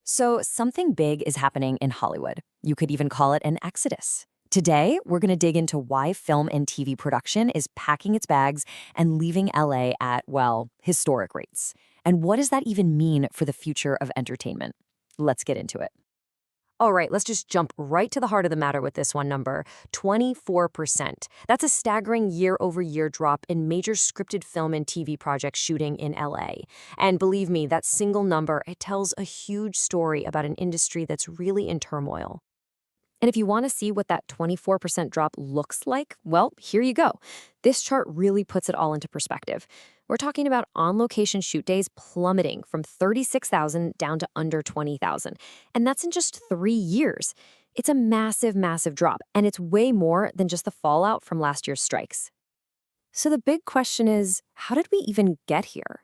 So, something big is happening in Hollywood. You could even call it an exodus. Today, we're going to dig into why film and TV production is packing its bags and leaving LA at, well, historic rates. And what does that even mean for the future of entertainment? Let's get into it. All right, let's just jump right to the heart of the matter with this one number, 24%. That's a staggering year-over-year drop in major scripted film and TV projects shooting in LA. And believe me, that single number, it tells a huge story about an industry that's really in turmoil. And if you want to see what that 24% drop looks like, well, here you go. This chart really puts it all into perspective. We're talking about on-location shoot days plummeting from 36,000 down to under 20,000. And that's in just 3 years. It's a massive, massive drop, and it's way more than just the fallout from last year's strikes. So the big question is, how did we even get here?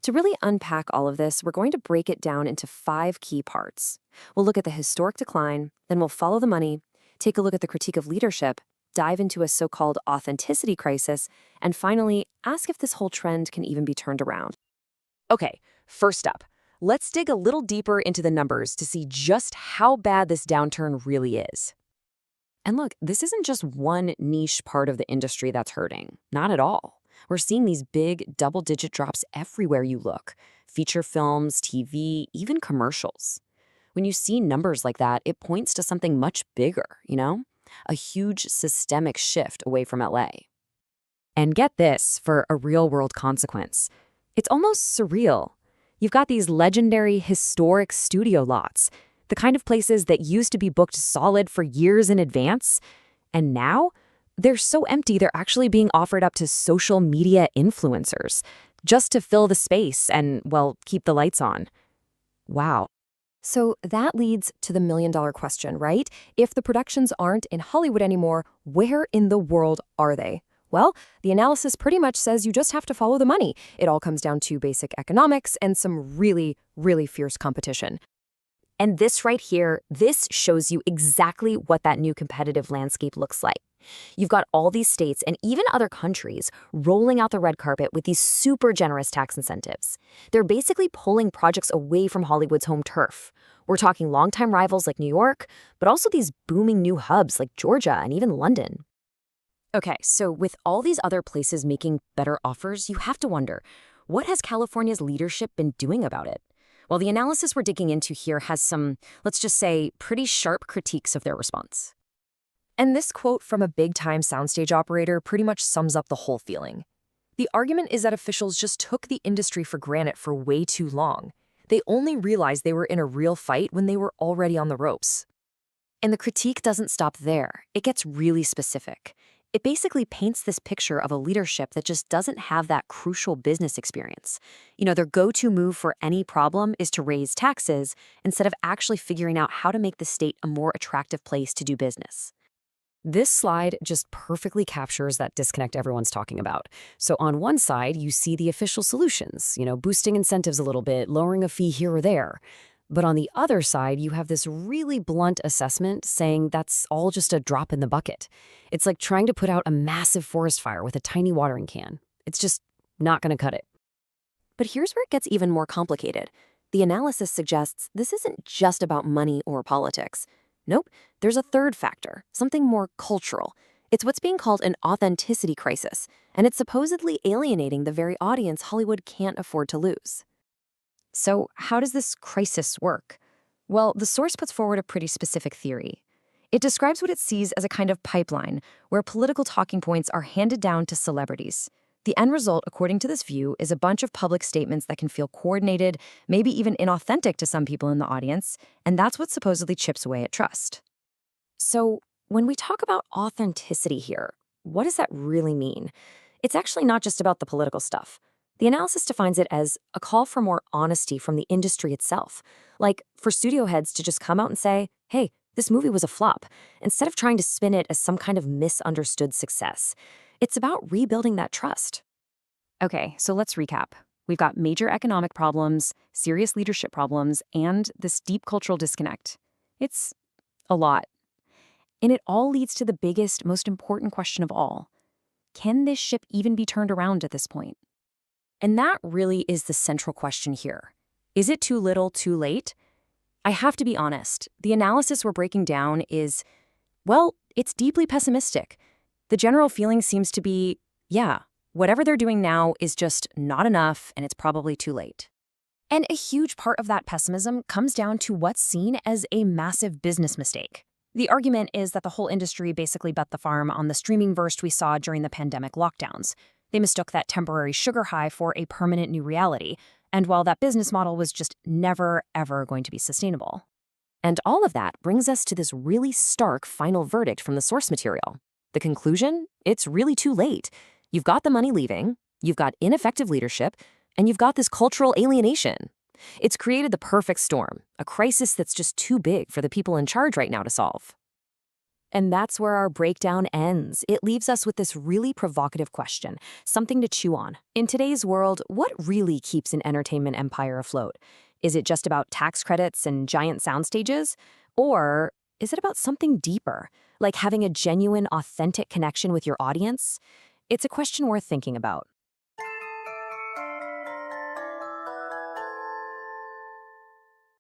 To really unpack all of this, we're going to break it down into 5 key parts. We'll look at the historic decline, then we'll follow the money, take a look at the critique of leadership, dive into a so-called authenticity crisis, and finally, ask if this whole trend can even be turned around. Okay, first up, let's dig a little deeper into the numbers to see just how bad this downturn really is. And look, this isn't just one niche part of the industry that's hurting. Not at all. We're seeing these big double-digit drops everywhere you look. Feature films, TV, even commercials. When you see numbers like that, it points to something much bigger, A huge systemic shift away from LA. And get this for a real-world consequence. It's almost surreal. You've got these legendary, historic studio lots, the kind of places that used to be booked solid for years in advance, and now they're so empty they're actually being offered up to social media influencers just to fill the space and, well, keep the lights on. Wow. So that leads to the million-dollar question, right? If the productions aren't in Hollywood anymore, where in the world are they? Well, the analysis pretty much says you just have to follow the money. It all comes down to basic economics and some really, really fierce competition. And this right here, this shows you exactly what that new competitive landscape looks like. You've got all these states and even other countries rolling out the red carpet with these super generous tax incentives. They're basically pulling projects away from Hollywood's home turf. We're talking longtime rivals like New York, but also these booming new hubs like Georgia and even London. Okay, so with all these other places making better offers, you have to wonder, what has California's leadership been doing about it? Well, the analysis we're digging into here has some, let's just say, pretty sharp critiques of their response. And this quote from a big-time soundstage operator pretty much sums up the whole feeling. The argument is that officials just took the industry for granted for way too long. They only realized they were in a real fight when they were already on the ropes. And the critique doesn't stop there. It gets really specific. It basically paints this picture of a leadership that just doesn't have that crucial business experience. Their go-to move for any problem is to raise taxes instead of actually figuring out how to make the state a more attractive place to do business. This slide just perfectly captures that disconnect everyone's talking about. So on one side, you see the official solutions, boosting incentives a little bit, lowering a fee here or there. But on the other side, you have this really blunt assessment saying that's all just a drop in the bucket. It's like trying to put out a massive forest fire with a tiny watering can. It's just not going to cut it. But here's where it gets even more complicated. The analysis suggests this isn't just about money or politics. Nope, there's a third factor, something more cultural. It's what's being called an authenticity crisis, and it's supposedly alienating the very audience Hollywood can't afford to lose. So how does this crisis work? Well, the source puts forward a pretty specific theory. It describes what it sees as a kind of pipeline where political talking points are handed down to celebrities. The end result, according to this view, is a bunch of public statements that can feel coordinated, maybe even inauthentic to some people in the audience, and that's what supposedly chips away at trust. So when we talk about authenticity here, what does that really mean? It's actually not just about the political stuff. The analysis defines it as a call for more honesty from the industry itself, like for studio heads to just come out and say, hey, this movie was a flop, instead of trying to spin it as some kind of misunderstood success. It's about rebuilding that trust. Okay, so let's recap. We've got major economic problems, serious leadership problems, and this deep cultural disconnect. It's a lot. And it all leads to the biggest, most important question of all. Can this ship even be turned around at this point? And that really is the central question here. Is it too little, too late? I have to be honest, the analysis we're breaking down is, well, it's deeply pessimistic. The general feeling seems to be, yeah, whatever they're doing now is just not enough and it's probably too late. And a huge part of that pessimism comes down to what's seen as a massive business mistake. The argument is that the whole industry basically bet the farm on the streaming burst we saw during the pandemic lockdowns. They mistook that temporary sugar high for a permanent new reality, and while that business model was just never, ever going to be sustainable. And all of that brings us to this really stark final verdict from the source material. The conclusion? It's really too late. You've got the money leaving, you've got ineffective leadership, and you've got this cultural alienation. It's created the perfect storm, a crisis that's just too big for the people in charge right now to solve. And that's where our breakdown ends. It leaves us with this really provocative question, something to chew on. In today's world, what really keeps an entertainment empire afloat? Is it just about tax credits and giant soundstages? Or is it about something deeper, like having a genuine, authentic connection with your audience? It's a question worth thinking about.